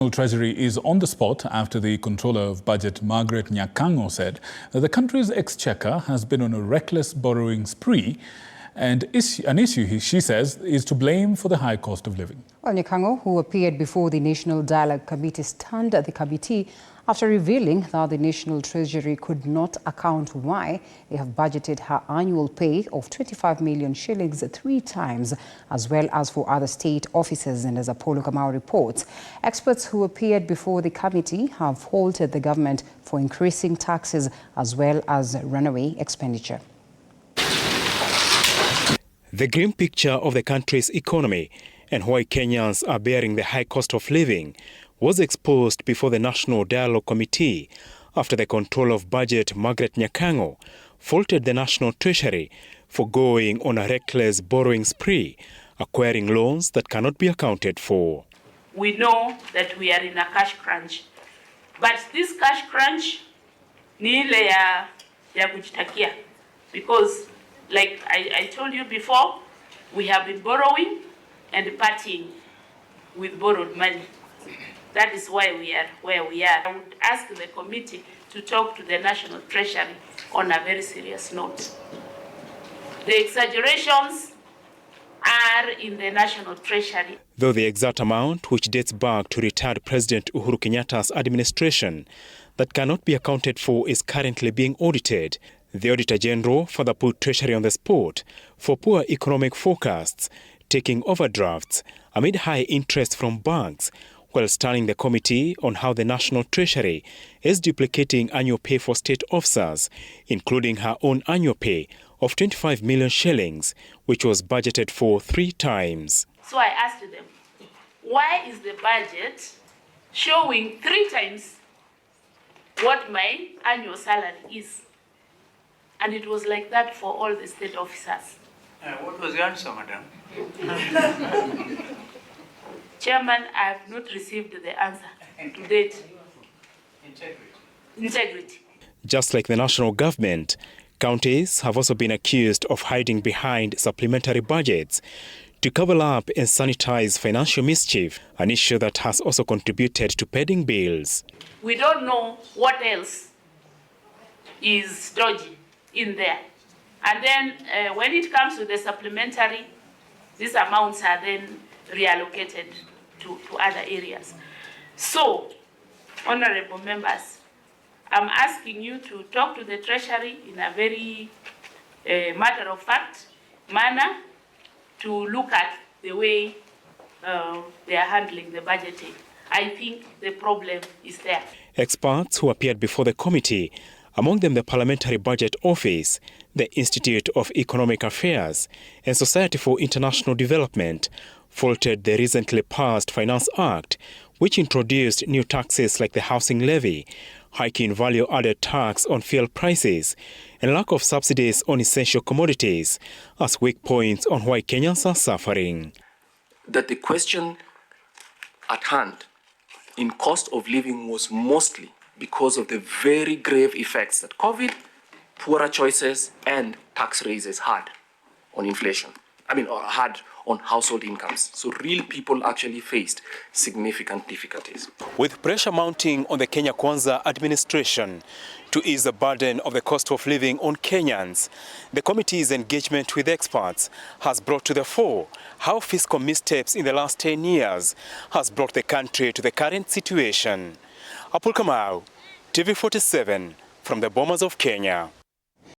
National Treasury is on the spot after the Controller of Budget, Margaret Nyakang'o, said that the country's exchequer has been on a reckless borrowing spree, and an issue, she says, is to blame for the high cost of living. Well, Nyakang'o, who appeared before the National Dialogue Committee, stunned the committee after revealing that the National Treasury could not account why they have budgeted her annual pay of 25 million shillings 3 times, as well as for other state officers. And as Apollo Kamau reports, experts who appeared before the committee have faulted the government for increasing taxes as well as runaway expenditure. The grim picture of the country's economy and why Kenyans are bearing the high cost of living was exposed before the National Dialogue Committee after the Controller of Budget, Margaret Nyakang'o, faulted the National Treasury for going on a reckless borrowing spree, acquiring loans that cannot be accounted for. We know that we are in a cash crunch, but this cash crunch ni ile ya kujitakia, because like I told you before, we have been borrowing and partying with borrowed money. That is why we are where we are. I would ask the committee to talk to the National Treasury on a very serious note. The exaggerations are in the National Treasury. Though the exact amount, which dates back to retired President Uhuru Kenyatta's administration, that cannot be accounted for is currently being audited, the Auditor General further put Treasury on the spot for poor economic forecasts, taking overdrafts amid high interest from banks, while stunning the committee on how the National Treasury is duplicating annual pay for state officers, including her own annual pay of 25 million shillings, which was budgeted for 3 times. So I asked them, why is the budget showing 3 times what my annual salary is? And it was like that for all the state officers. What was the answer, madam? Chairman, I have not received the answer to date. Integrity. Just like the national government, counties have also been accused of hiding behind supplementary budgets to cover up and sanitize financial mischief, an issue that has also contributed to padding bills. We don't know what else is dodgy in there. And then when it comes to the supplementary, these amounts are then reallocated to other areas. So, honorable members, I'm asking you to talk to the Treasury in a very matter-of-fact manner to look at the way they are handling the budgeting. I think the problem is there. Experts who appeared before the committee, among them the Parliamentary Budget Office, the Institute of Economic Affairs, and Society for International Development, faulted the recently passed Finance Act, which introduced new taxes like the housing levy, hiking value-added tax on fuel prices, and lack of subsidies on essential commodities as weak points on why Kenyans are suffering. That the question at hand in cost of living was mostly because of the very grave effects that COVID, poorer choices, and tax raises had on inflation. Or had on household incomes. So real people actually faced significant difficulties. With pressure mounting on the Kenya Kwanza administration to ease the burden of the cost of living on Kenyans, the committee's engagement with experts has brought to the fore how fiscal missteps in the last 10 years has brought the country to the current situation. Apollo Kamau, TV47 from the Bomas of Kenya.